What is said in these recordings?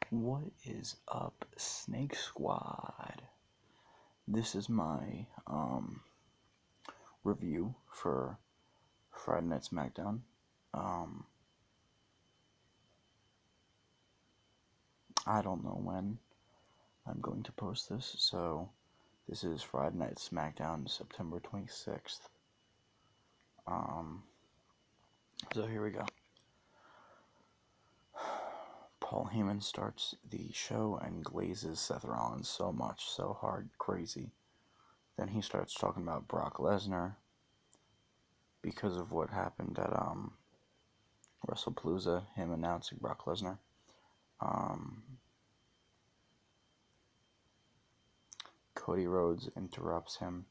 What is up, Snake Squad? This is my review for Friday Night SmackDown. I don't know when I'm going to post this, so this is Friday Night SmackDown, September 26th. So here we go. Paul Heyman starts the show and glazes Seth Rollins so much, so hard, crazy. Then he starts talking about Brock Lesnar because of what happened at WrestlePalooza, him announcing Brock Lesnar. Cody Rhodes interrupts him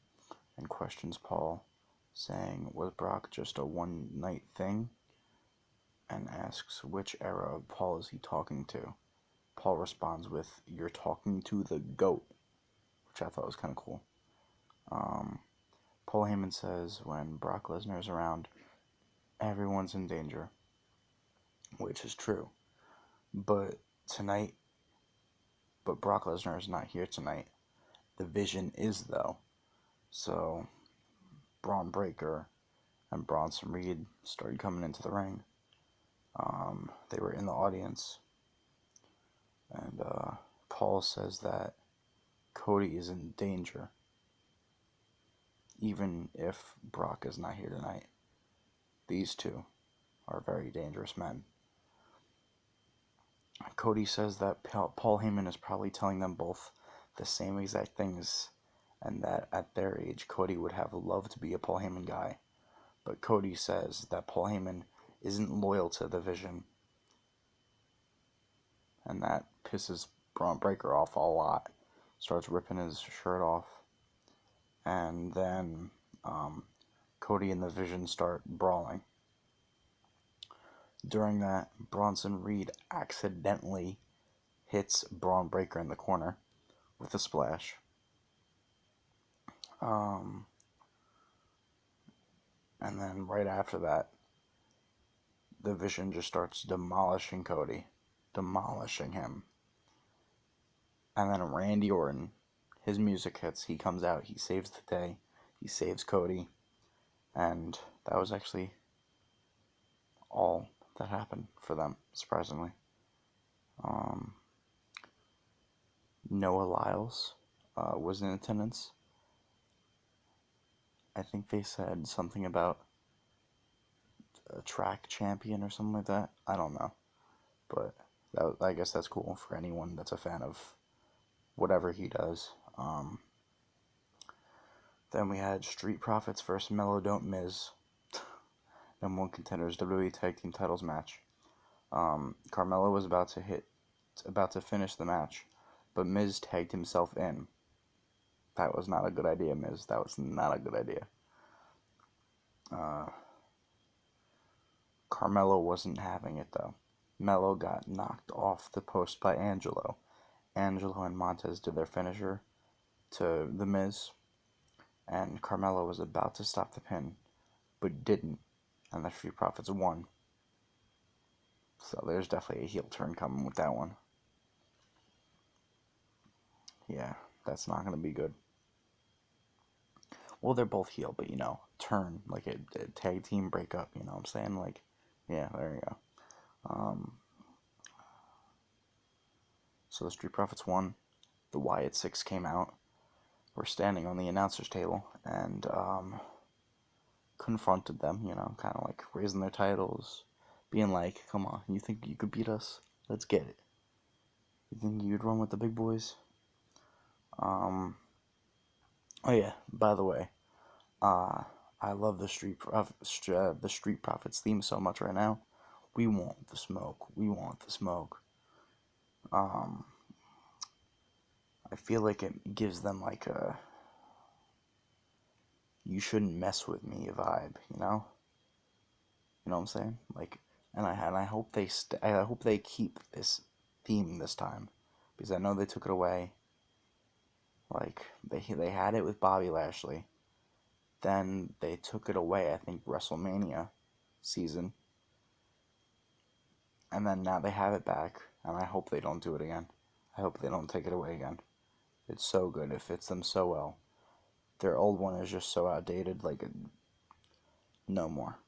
and questions Paul, saying, was Brock just a one-night thing? And asks which era of Paul is he talking to. Paul responds with, you're talking to the GOAT, which I thought was kind of cool. Paul Heyman says when Brock Lesnar is around, everyone's in danger, which is true. But Brock Lesnar is not here tonight. The Vision is, though. So Braun Breaker and Bronson Reed started coming into the ring. They were in the audience. And Paul says that Cody is in danger, even if Brock is not here tonight. These two are very dangerous men. Cody says that Paul Heyman is probably telling them both the same exact things, and that at their age, Cody would have loved to be a Paul Heyman guy. But Cody says that Paul Heyman isn't loyal to the Vision, and that pisses Braun Breaker off a lot. Starts ripping his shirt off, and then Cody and the Vision start brawling. During that, Bronson Reed accidentally hits Braun Breaker in the corner with a splash. And then right after that, the Vision just starts demolishing Cody. Demolishing him. And then Randy Orton, his music hits, he comes out, he saves the day, he saves Cody, and that was actually all that happened for them, surprisingly. Noah Lyles was in attendance. I think they said something about a track champion or something like that. I don't know. But I guess that's cool for anyone that's a fan of whatever he does. Then we had Street Profits versus Mellow Don't Miz. Number one contenders WWE Tag Team Titles match. Carmelo was about to finish the match, but Miz tagged himself in. That was not a good idea, Miz. That was not a good idea. Carmelo wasn't having it, though. Melo got knocked off the post by Angelo. Angelo and Montez did their finisher to The Miz, and Carmelo was about to stop the pin, but didn't, and the Street Profits won. So there's definitely a heel turn coming with that one. Yeah, that's not going to be good. Well, they're both heel, but, turn, like a tag team breakup, you know what I'm saying? Like, yeah, there you go. So the Street Profits won. The Wyatt Six came out. Were standing on the announcer's table and confronted them, kind of like raising their titles, being like, come on, you think you could beat us? Let's get it. You think you'd run with the big boys? Oh yeah, by the way, I love the Street Profits theme so much right now. We want the smoke. We want the smoke. I feel like it gives them like a you shouldn't mess with me vibe, You know what I'm saying? Like, and I hope I hope they keep this theme this time, because I know they took it away. Like they had it with Bobby Lashley, then they took it away. I think WrestleMania season, and then now they have it back. and I hope they don't do it again. I hope they don't take it away again. It's so good. It fits them so well. Their old one is just so outdated. Like, no more.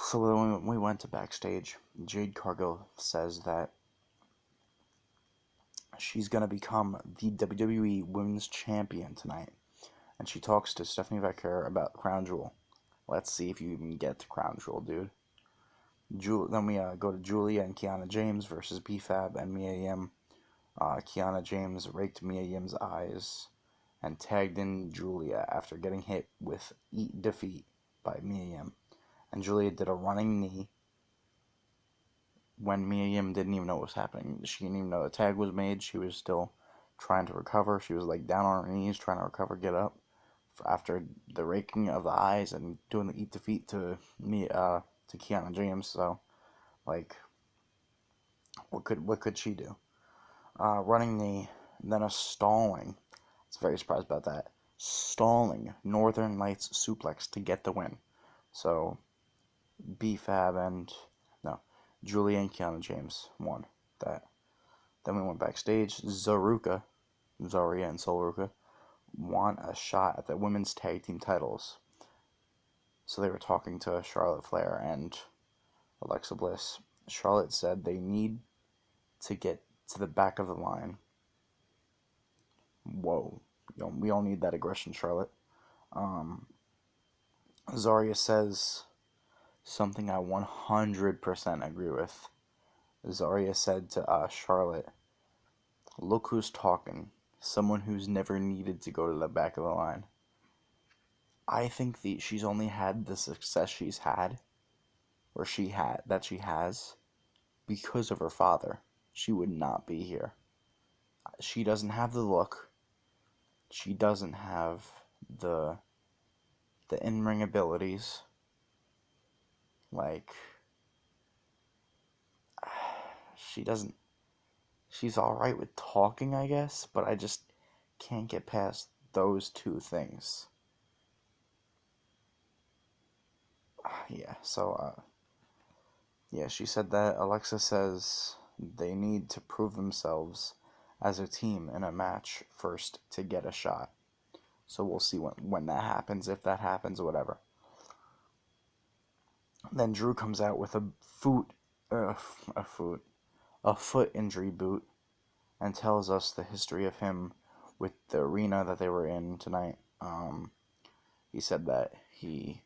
So when we went to backstage, Jade Cargill says that she's going to become the WWE Women's Champion tonight. And she talks to Stephanie Vaquer about Crown Jewel. Let's see if you even get to Crown Jewel, dude. Then we go to Julia and Kiana James versus BFAB and Mia Yim. Kiana James raked Mia Yim's eyes and tagged in Julia after getting hit with defeat by Mia Yim. And Julia did a running knee when Mia Yim didn't even know what was happening. She didn't even know the tag was made. She was still trying to recover. She was like down on her knees trying to recover, get up after the raking of the eyes and doing the eat defeat to Kiana James. So, like, what could she do? Running knee, and then a stalling. I was very surprised about that. Stalling Northern Lights suplex to get the win. So, Julia and Kiana James won that. Then we went backstage. Zaria and Solruka want a shot at the women's tag team titles. So they were talking to Charlotte Flair and Alexa Bliss. Charlotte said they need to get to the back of the line. Whoa. We all need that aggression, Charlotte. Zaria says something I 100% agree with. Zaria said to Charlotte, "Look who's talking. Someone who's never needed to go to the back of the line." I think she's only had the success she has, because of her father. She would not be here. She doesn't have the look. She doesn't have the in-ring abilities. Like, she doesn't. She's alright with talking, I guess, but I just can't get past those two things. She said that Alexa says they need to prove themselves as a team in a match first to get a shot. So we'll see when that happens, if that happens, or whatever. Then Drew comes out with a foot injury boot, and tells us the history of him with the arena that they were in tonight. He said that he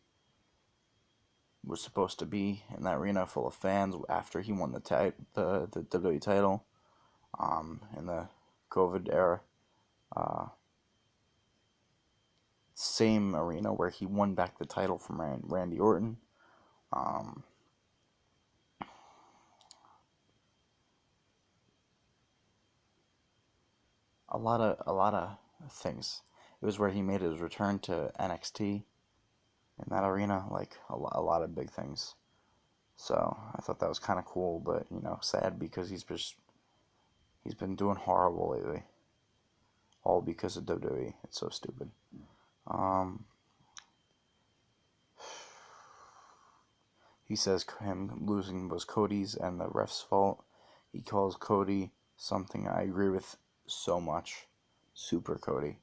was supposed to be in that arena full of fans after he won the WWE title in the COVID era. Same arena where he won back the title from Randy Orton. A lot of things. It was where he made his return to NXT in that arena, like a lot of big things. So I thought that was kind of cool, but sad because he's been doing horrible lately. All because of WWE. It's so stupid. He says him losing was Cody's and the ref's fault. He calls Cody something I agree with so much. Super Cody.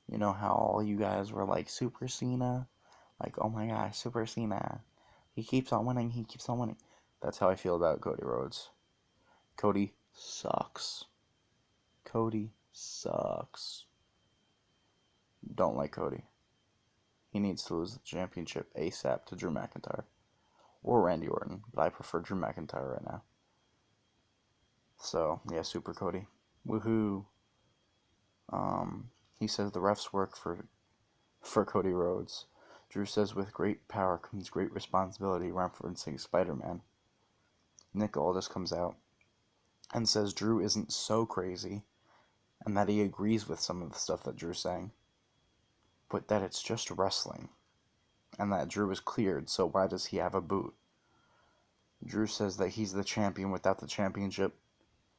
You know how all you guys were like, Super Cena? Like, oh my gosh, Super Cena. He keeps on winning. That's how I feel about Cody Rhodes. Cody sucks. Don't like Cody. He needs to lose the championship ASAP to Drew McIntyre. Or Randy Orton, but I prefer Drew McIntyre right now. So, yeah, Super Cody. Woohoo. He says the refs work for Cody Rhodes. Drew says with great power comes great responsibility, referencing Spider-Man. Nick Aldis comes out and says Drew isn't so crazy, and that he agrees with some of the stuff that Drew's saying, but that it's just wrestling, and that Drew is cleared, so why does he have a boot? Drew says that he's the champion without the championship.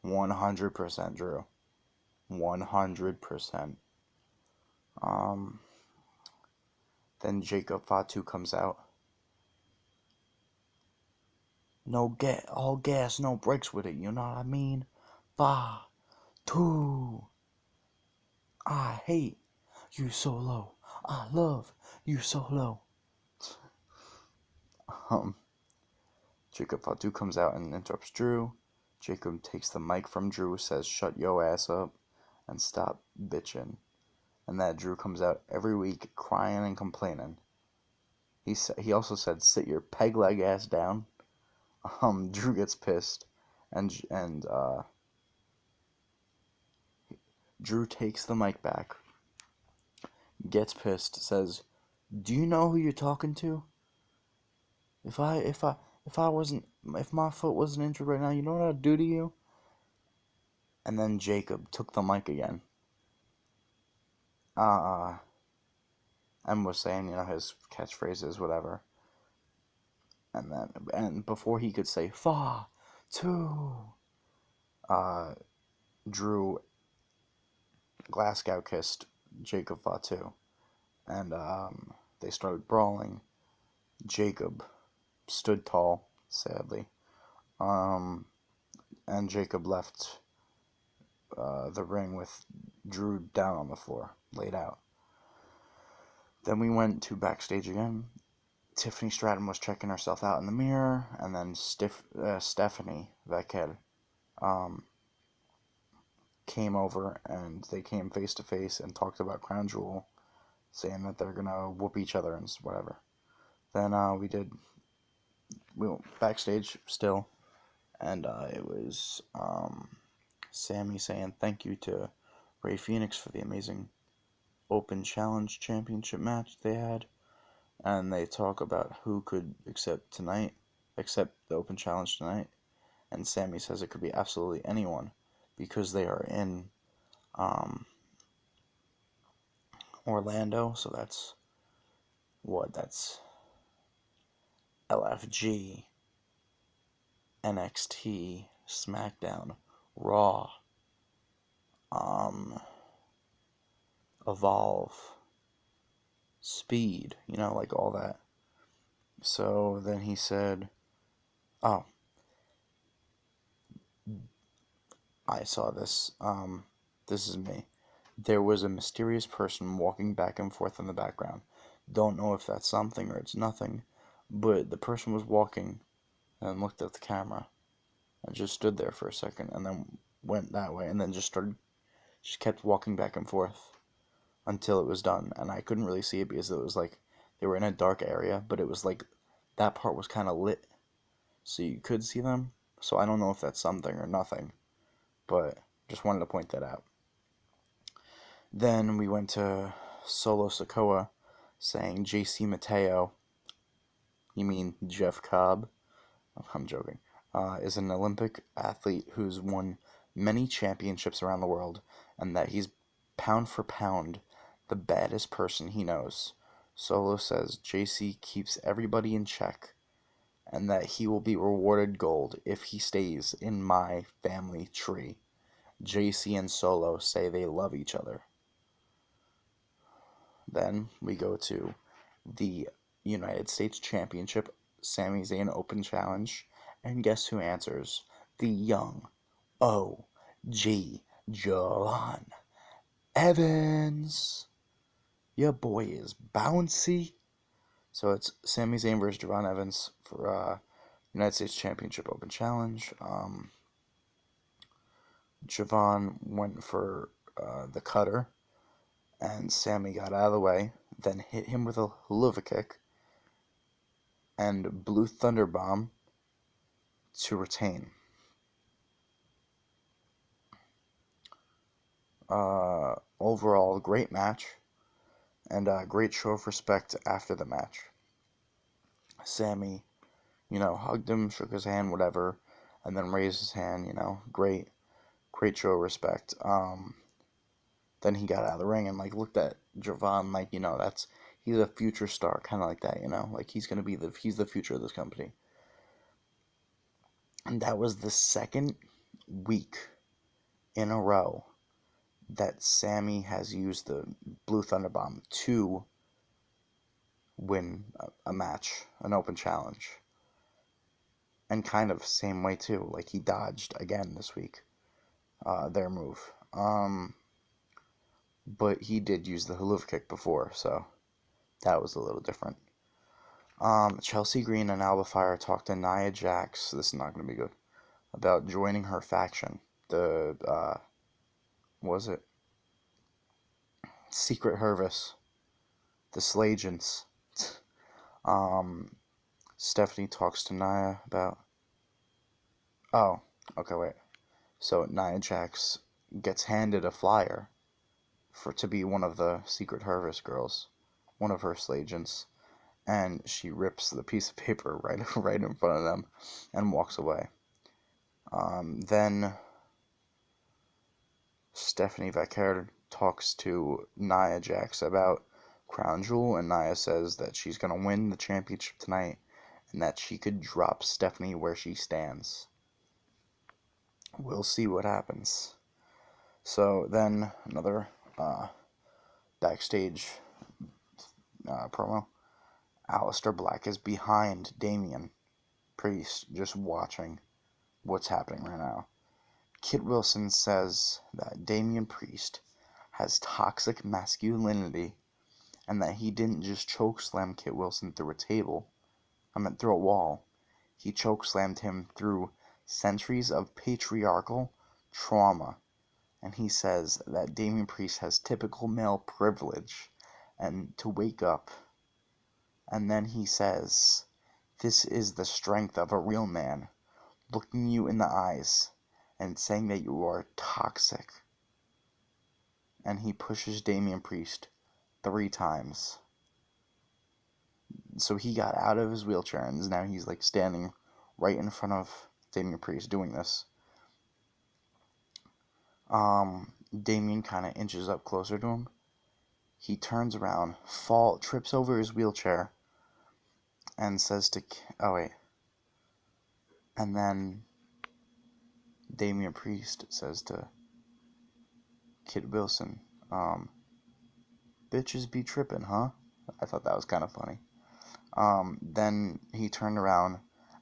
100% Drew. 100%. Then Jacob Fatu comes out all gas, no brakes with it, you know what I mean? 5, 2, I hate you Solo. I love you Solo. Um, Jacob Fatu comes out and interrupts Drew. Jacob takes the mic from Drew, says, "Shut yo ass up and stop bitching." And that Drew comes out every week crying and complaining. He also said, "Sit your peg leg ass down." Drew gets pissed, and Drew takes the mic back, gets pissed, says, "Do you know who you're talking to? If my foot wasn't injured right now, you know what I'd do to you?" And then Jacob took the mic again. And was saying, his catchphrases, whatever. And before he could say 5, 2, Drew Glasgow kissed Jacob Fatu, and they started brawling. Jacob stood tall, sadly, and Jacob left the ring with Drew down on the floor, laid out. Then we went to backstage again. Tiffany Stratton was checking herself out in the mirror, and then Stephanie, that kid, came over, and they came face to face and talked about Crown Jewel, saying that they're gonna whoop each other and whatever. Then we went backstage still, and it was Sammy saying thank you to Rey Fenix for the amazing Open Challenge Championship match they had, and they talk about who could accept the Open Challenge tonight, and Sammy says it could be absolutely anyone because they are in Orlando, so that's LFG, NXT, SmackDown, Raw, Evolve, Speed, like all that. So then he said, "Oh, I saw this. This is me. There was a mysterious person walking back and forth in the background. Don't know if that's something or it's nothing, but the person was walking and looked at the camera and just stood there for a second and then went that way and then just kept walking back and forth until it was done. And I couldn't really see it because it was like they were in a dark area, but it was like that part was kind of lit, so you could see them. So I don't know if that's something or nothing, but just wanted to point that out." Then we went to Solo Sikoa saying JC Mateo, you mean Jeff Cobb? I'm joking. Is an Olympic athlete who's won many championships around the world, and that he's pound for pound the baddest person he knows. Solo says JC keeps everybody in check, and that he will be rewarded gold if he stays in my family tree. JC and Solo say they love each other. Then we go to the United States Championship Sami Zayn Open Challenge, and guess who answers? The young O.G. John Evans. Your boy is bouncy. So it's Sami Zayn versus Javon Evans for United States Championship Open Challenge. Javon went for the cutter, and Sammy got out of the way, then hit him with a Helluva Kick and Blue Thunder Bomb to retain. Overall, great match, and a great show of respect after the match. Sammy, hugged him, shook his hand, whatever, and then raised his hand, great show of respect. Then he got out of the ring and, looked at Javon like, he's a future star, kind of like that, like he's the future of this company. And that was the second week in a row that Sammy has used the Blue Thunder Bomb to win a match, an open challenge. and kind of same way too. Like he dodged again this week. Their move. But he did use the hoof kick before, so that was a little different. Chelsea Green and Alba Fire talked to Nia Jax. This is not going to be good. About joining her faction. The what was it? Secret Hervis. The Slagents. Stephanie talks to Nia about. Oh, okay, wait. So Nia Jax gets handed a flyer to be one of the Secret Hervis girls, one of her Slagents, and she rips the piece of paper right in front of them and walks away. Then Stephanie Vaquer talks to Nia Jax about Crown Jewel, and Nia says that she's going to win the championship tonight and that she could drop Stephanie where she stands. We'll see what happens. So then another backstage promo. Aleister Black is behind Damian Priest, just watching what's happening right now. Kit Wilson says that Damian Priest has toxic masculinity and that he didn't just chokeslam Kit Wilson through a wall. He chokeslammed him through centuries of patriarchal trauma. And he says that Damian Priest has typical male privilege and to wake up. And then he says, this is the strength of a real man, looking you in the eyes and saying that you are toxic. And he pushes Damian Priest 3 times. So he got out of his wheelchair and now he's like standing right in front of Damian Priest doing this. Damian kind of inches up closer to him. He turns around, trips over his wheelchair, and says to... Oh, wait. And then Damian Priest says to Kit Wilson, bitches be trippin', huh? I thought that was kind of funny. Then he turned around,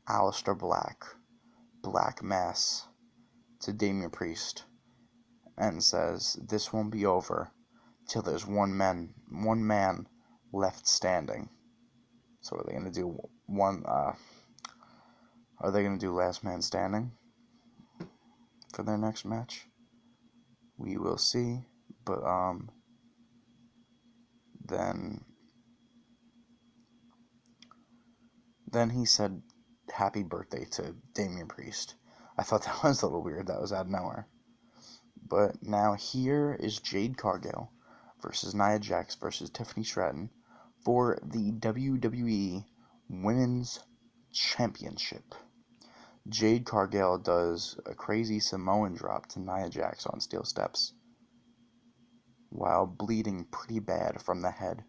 Aleister Black Mass, to Damian Priest, and says, this won't be over till there's one man left standing. So are they going to do are they going to do last man standing for their next match? We will see, but then he said happy birthday to Damian Priest. I thought that was a little weird. That was out of nowhere. But now here is Jade Cargill versus Nia Jax versus Tiffany Stratton for the WWE Women's Championship. Jade Cargill does a crazy Samoan drop to Nia Jax on steel steps while bleeding pretty bad from the head.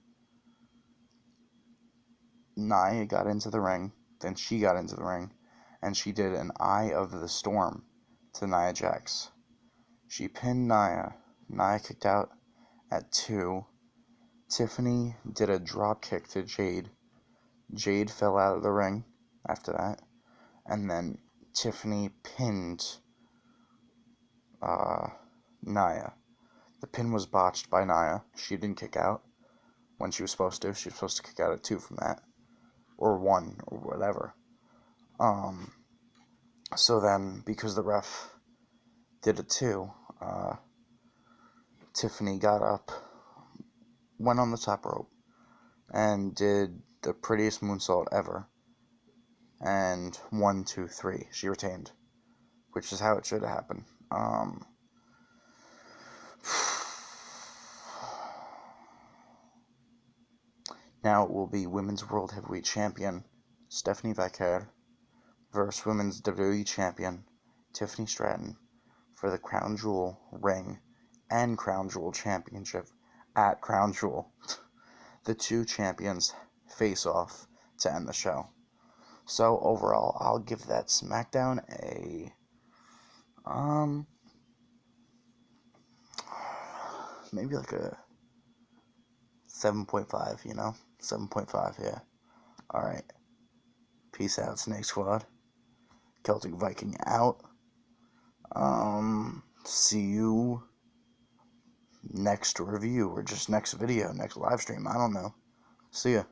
Nia got into the ring, then she got into the ring, and she did an Eye of the Storm to Nia Jax. She pinned Nia. Nia kicked out at 2. Tiffany did a drop kick to Jade. Jade fell out of the ring after that. And then Tiffany pinned Nia. The pin was botched by Nia. She didn't kick out when she was supposed to. She was supposed to kick out at 2 from that. Or 1, or whatever. So then, because the ref did a 2, Tiffany got up, went on the top rope, and did the prettiest moonsault ever. And 1, 2, 3. She retained, which is how it should have happened. Now it will be Women's World Heavyweight Champion Stephanie Vaquer versus Women's WWE Champion Tiffany Stratton for the Crown Jewel ring and Crown Jewel Championship at Crown Jewel. The 2 champions face off to end the show. So overall, I'll give that SmackDown a maybe like a 7.5, 7.5, yeah. Alright. Peace out, Snake Squad. Celtic Viking out. See you next review or just next video, next live stream. I don't know. See ya.